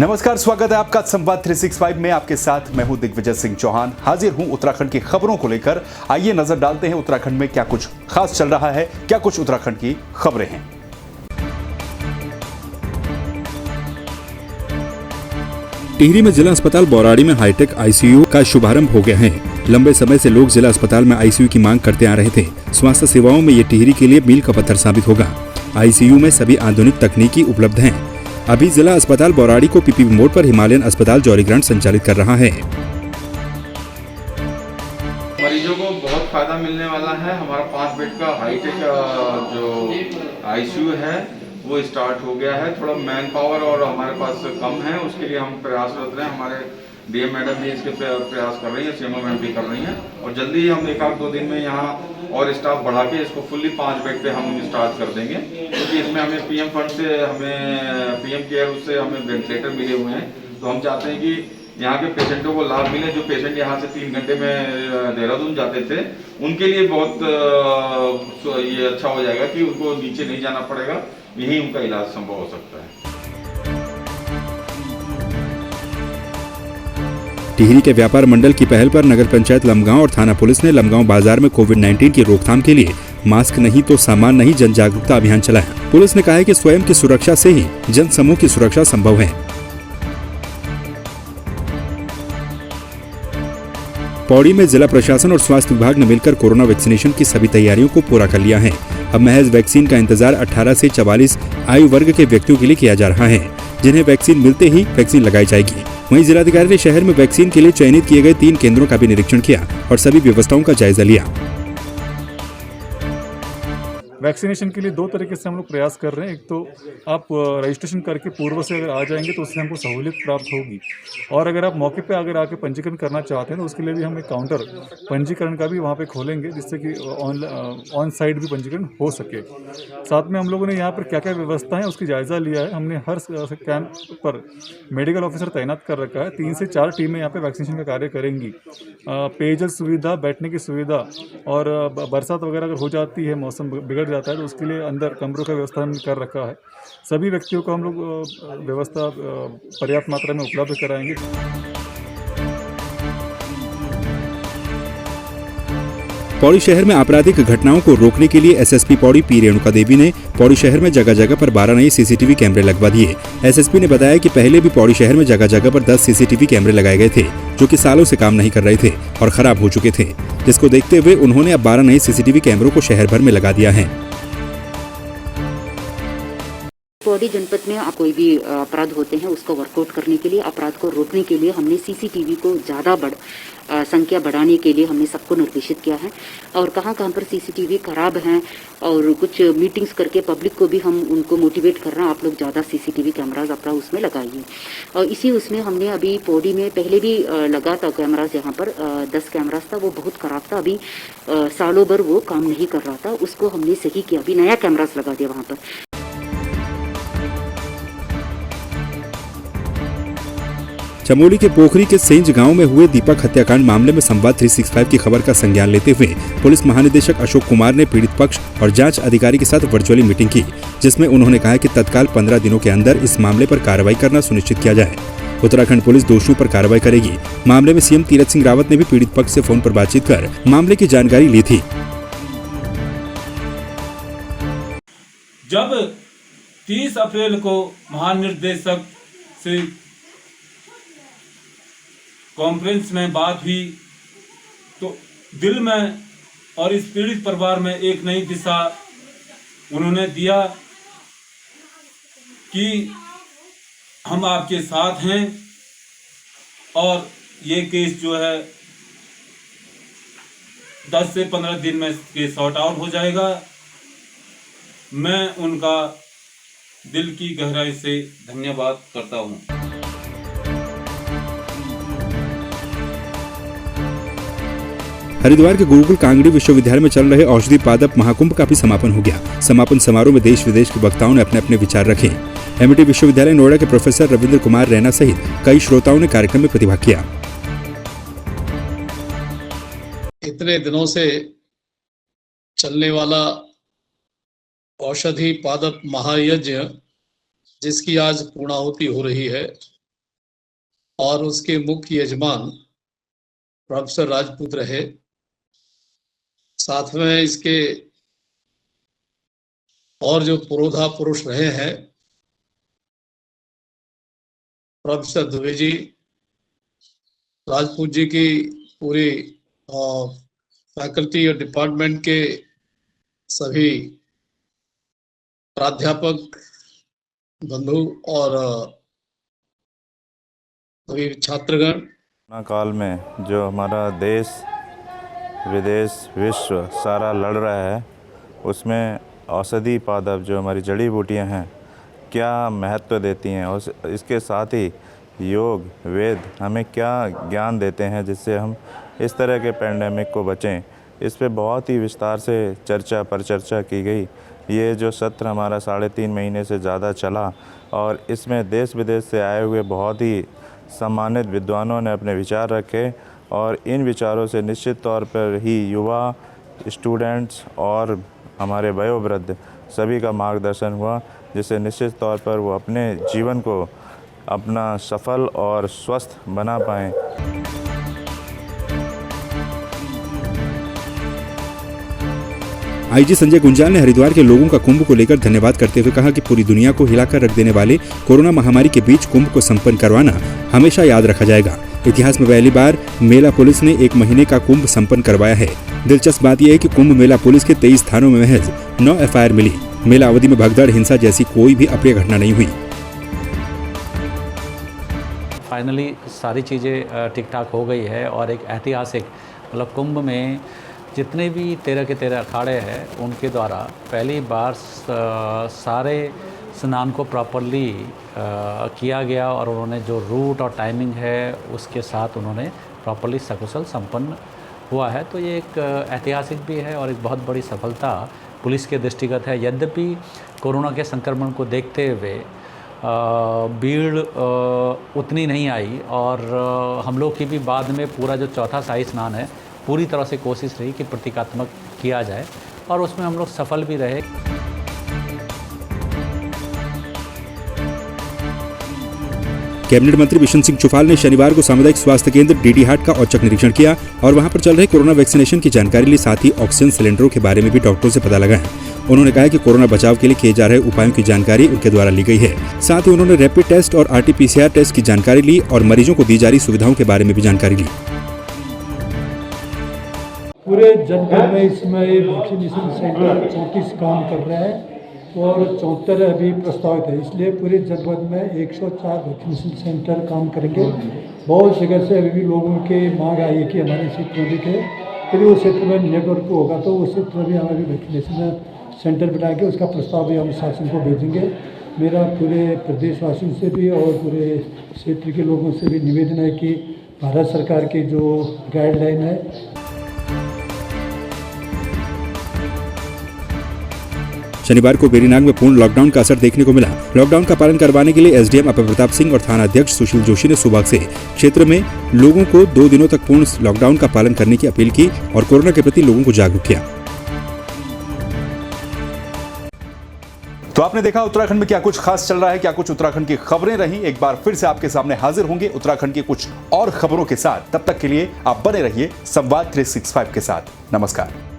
नमस्कार, स्वागत है आपका संवाद 365 में। आपके साथ मैं हूं दिग्विजय सिंह चौहान। हाजिर हूं उत्तराखंड की खबरों को लेकर। आइए नजर डालते हैं उत्तराखंड में क्या कुछ खास चल रहा है, क्या कुछ उत्तराखंड की खबरें हैं। टिहरी में जिला अस्पताल बौराड़ी में हाईटेक आईसीयू का शुभारंभ हो गया है। लंबे समय से लोग जिला अस्पताल में आईसीयू की मांग करते आ रहे थे। स्वास्थ्य सेवाओं में ये टिहरी के लिए मील का पत्थर साबित होगा। आईसीयू में सभी आधुनिक तकनीकी उपलब्ध हैं। अभी जिला अस्पताल बौराड़ी को पीपीपी मोड पर हिमालयन अस्पताल जौलीग्रांट संचालित कर रहा है। मरीजों को बहुत फायदा मिलने वाला है। हमारा 5 बेड का हाईटेक जो आईसीयू है वो स्टार्ट हो गया है। थोड़ा मैन पावर और हमारे पास कम है, उसके लिए हम प्रयासरत रहे। हमारे डीएम मैडम भी इसके प्रयास कर रही है, सीएमओ मैम भी कर रही हैं और जल्दी ही हम 1-2 दिन में यहाँ और स्टाफ बढ़ा के इसको फुल्ली 5 बेड पे हम स्टार्ट कर देंगे, क्योंकि इसमें हमें पीएम फंड से, हमें पीएम केयर उससे हमें वेंटिलेटर मिले हुए हैं। तो हम चाहते हैं कि यहाँ के पेशेंटों को लाभ मिले। जो पेशेंट यहाँ से 3 घंटे में देहरादून जाते थे, उनके लिए बहुत ये अच्छा हो जाएगा कि उनको नीचे नहीं जाना पड़ेगा, यही उनका इलाज संभव हो सकता है। टिहरी के व्यापार मंडल की पहल पर नगर पंचायत लमगांव और थाना पुलिस ने लमगांव बाजार में कोविड-19 की रोकथाम के लिए मास्क नहीं तो सामान नहीं जन जागरूकता अभियान चलाया। पुलिस ने कहा है कि स्वयं की सुरक्षा से ही जन समूह की सुरक्षा संभव है। पौड़ी में जिला प्रशासन और स्वास्थ्य विभाग ने मिलकर कोरोना वैक्सीनेशन की सभी तैयारियों को पूरा कर लिया है। अब महज वैक्सीन का इंतजार 18 से 44 आयु वर्ग के व्यक्तियों के लिए किया जा रहा है, जिन्हें वैक्सीन मिलते ही वैक्सीन लगाई जाएगी। वहीं जिलाधिकारी ने शहर में वैक्सीन के लिए चयनित किए गए 3 केंद्रों का भी निरीक्षण किया और सभी व्यवस्थाओं का जायजा लिया। वैक्सीनेशन के लिए 2 तरीके से हम लोग प्रयास कर रहे हैं। एक तो आप रजिस्ट्रेशन करके पूर्व से अगर आ जाएंगे तो उससे हमको सहूलियत प्राप्त होगी, और अगर आप मौके पे अगर आके पंजीकरण करना चाहते हैं तो उसके लिए भी हम एक काउंटर पंजीकरण का भी वहाँ पे खोलेंगे, जिससे कि ऑन साइट भी पंजीकरण हो सके। साथ में हम लोगों ने यहाँ पर क्या क्या व्यवस्था है उसकी जायज़ा लिया है। हमने हर कैंप पर मेडिकल ऑफिसर तैनात कर रखा है। 3 से 4 टीमें यहाँ पे वैक्सीनेशन का कार्य करेंगी। पेयजल सुविधा, बैठने की सुविधा, और बरसात वगैरह अगर हो जाती है, मौसम बिगड़ जाता है तो उसके लिए अंदर कमरों का व्यवस्था हमने कर रखा है। सभी व्यक्तियों को हम लोग व्यवस्था पर्याप्त मात्रा में उपलब्ध कराएंगे। पौड़ी शहर में आपराधिक घटनाओं को रोकने के लिए एसएसपी पौड़ी पी रेणुका देवी ने पौड़ी शहर में जगह जगह पर 12 नए सीसीटीवी कैमरे लगवा दिए। एसएसपी ने बताया कि पहले भी पौड़ी शहर में जगह जगह पर 10 सीसीटीवी कैमरे लगाए गए थे, जो कि सालों से काम नहीं कर रहे थे और खराब हो चुके थे, जिसको देखते हुए उन्होंने अब 12 नए सीसीटीवी कैमरों को शहर भर में लगा दिया है। पौड़ी जनपद में कोई भी अपराध होते हैं उसको वर्कआउट करने के लिए, अपराध को रोकने के लिए हमने सीसीटीवी को ज़्यादा संख्या बढ़ाने के लिए हमने सबको निर्देशित किया है। और कहाँ कहाँ पर सीसीटीवी खराब हैं और कुछ मीटिंग्स करके पब्लिक को भी हम उनको मोटिवेट कर रहे हैं, आप लोग ज़्यादा सीसीटीवी कैमराज अपना उसमें लगाइए। और इसी उसमें हमने अभी पौड़ी में पहले भी लगा था कैमराज, यहाँ पर 10 कैमराज था, वो बहुत खराब था। अभी सालों भर वो काम नहीं कर रहा था, उसको हमने सही किया, अभी नया कैमराज लगा दिया वहाँ पर। चमोली के पोखरी के सेंज गांव में हुए दीपक हत्याकांड मामले में संवाद 365 की खबर का संज्ञान लेते हुए पुलिस महानिदेशक अशोक कुमार ने पीड़ित पक्ष और जांच अधिकारी के साथ वर्चुअली मीटिंग की, जिसमें उन्होंने कहा कि तत्काल 15 दिनों के अंदर इस मामले पर कार्रवाई करना सुनिश्चित किया जाए। उत्तराखंड पुलिस दोषियों पर कार्रवाई करेगी। मामले में सीएम तीरथ सिंह रावत ने भी पीड़ित पक्ष से फोन पर बातचीत कर मामले की जानकारी ली थी। जब 30 अप्रैल को महानिर्देशक से कॉन्फ्रेंस में बात हुई तो दिल में और इस पीड़ित परिवार में एक नई दिशा उन्होंने दिया कि हम आपके साथ हैं और ये केस जो है 10 से 15 दिन में केस सॉर्ट आउट हो जाएगा। मैं उनका दिल की गहराई से धन्यवाद करता हूँ। हरिद्वार के गुरुकुल कांगड़ी विश्वविद्यालय में चल रहे औषधि पादप महाकुंभ का भी समापन हो गया। समापन समारोह में देश विदेश के वक्ताओं ने अपने अपने विचार रखे। एमआईटी विश्वविद्यालय नोएडा के प्रोफेसर रविंद्र कुमार रैना सहित कई श्रोताओं ने कार्यक्रम में प्रतिभाग किया। इतने दिनों से चलने वाला औषधि पादप महायज्ञ, जिसकी आज पूर्णाहुति हो रही है, और उसके मुख्य यजमान प्रोफेसर राजपूत रहे। साथ में इसके और जो पुरोधा पुरुष रहे हैं, प्रोफेसर दुबे जी, राजपूत जी की पूरी फैकल्टी और डिपार्टमेंट के सभी प्राध्यापक बंधु और सभी छात्रगण। कोरोना काल में जो हमारा देश विदेश विश्व सारा लड़ रहा है, उसमें औषधि पादप जो हमारी जड़ी बूटियां हैं क्या महत्व देती हैं, और इसके साथ ही योग वेद हमें क्या ज्ञान देते हैं जिससे हम इस तरह के पैंडेमिक को बचें, इस पे बहुत ही विस्तार से चर्चा पर चर्चा की गई। ये जो सत्र हमारा 3.5 महीने से ज़्यादा चला और इसमें देश विदेश से आए हुए बहुत ही सम्मानित विद्वानों ने अपने विचार रखे और इन विचारों से निश्चित तौर पर ही युवा, स्टूडेंट्स और हमारे वयोवृद्ध सभी का मार्गदर्शन हुआ, जिससे निश्चित तौर पर वो अपने जीवन को अपना सफल और स्वस्थ बना पाएँ। आईजी संजय गुंजाल ने हरिद्वार के लोगों का कुंभ को लेकर धन्यवाद करते हुए कहा कि पूरी दुनिया को हिलाकर रख देने वाले कोरोना महामारी के बीच कुंभ को संपन्न करवाना हमेशा याद रखा जाएगा। इतिहास में पहली बार मेला पुलिस ने 1 महीने का कुंभ संपन्न करवाया है। दिलचस्प बात यह है कि कुंभ मेला पुलिस के 23 थानों में महज 9 FIR मिली। मेला अवधि में भगदड़, हिंसा जैसी कोई भी अप्रिय घटना नहीं हुई। फाइनली सारी चीज़ें ठीक ठाक हो गई है और एक ऐतिहासिक मतलब कुंभ में जितने भी 13 के 13 अखाड़े हैं उनके द्वारा पहली बार सारे स्नान को प्रॉपरली किया गया और उन्होंने जो रूट और टाइमिंग है उसके साथ उन्होंने प्रॉपरली सकुशल संपन्न हुआ है। तो ये एक ऐतिहासिक भी है और एक बहुत बड़ी सफलता पुलिस के दृष्टिगत है। यद्यपि कोरोना के संक्रमण को देखते हुए भीड़ उतनी नहीं आई और हम लोग की भी बाद में पूरा जो चौथा शाही स्नान है पूरी तरह से कोशिश रही कि प्रतीकात्मक किया जाए और उसमें हम लोग सफल भी रहे। कैबिनेट मंत्री बिशन सिंह चुफाल ने शनिवार को सामुदायिक स्वास्थ्य केंद्र डीडी हाट का औचक निरीक्षण किया और वहां पर चल रहे कोरोना वैक्सीनेशन की जानकारी ली, साथ ही ऑक्सीजन सिलेंडरों के बारे में भी डॉक्टरों से पता लगाया। उन्होंने कहा कि कोरोना बचाव के लिए किए जा रहे उपायों की जानकारी उनके द्वारा ली गई है। साथ ही उन्होंने रैपिड टेस्ट और RT-PCR टेस्ट की जानकारी ली और मरीजों को दी जा रही सुविधाओं के बारे में भी जानकारी ली। पूरे जनपद में इसमें वैक्सीनेशन सेंटर 34 काम कर रहे हैं और 74 अभी प्रस्तावित है, इसलिए पूरे जनपद में 104 वैक्सीनेशन सेंटर काम करेंगे। बहुत जगह से अभी भी लोगों के मांग आई है कि हमारे क्षेत्र में के यदि उस क्षेत्र में नेटवर्क होगा तो उस क्षेत्र में भी हम अभी वैक्सीनेशन सेंटर बना के उसका प्रस्ताव भी हम शासन को भेजेंगे। मेरा पूरे प्रदेशवासियों से भी और पूरे क्षेत्र के लोगों से भी निवेदन है कि भारत सरकार की जो गाइडलाइन है शनिवार को बेरीनाग में पूर्ण लॉकडाउन का असर देखने को मिला। लॉकडाउन का पालन करवाने के लिए SDM अभय प्रताप सिंह और थाना अध्यक्ष सुशील जोशी ने सुबह से क्षेत्र में लोगों को 2 दिनों तक पूर्ण लॉकडाउन का पालन करने की अपील की और कोरोना के प्रति लोगों को जागरूक किया। तो आपने देखा उत्तराखंड में क्या कुछ खास चल रहा है, क्या कुछ उत्तराखंड की खबरें रही। एक बार फिर से आपके सामने हाजिर होंगे उत्तराखंड की कुछ और खबरों के साथ। तब तक के लिए आप बने रहिए संवाद 365 के साथ। नमस्कार।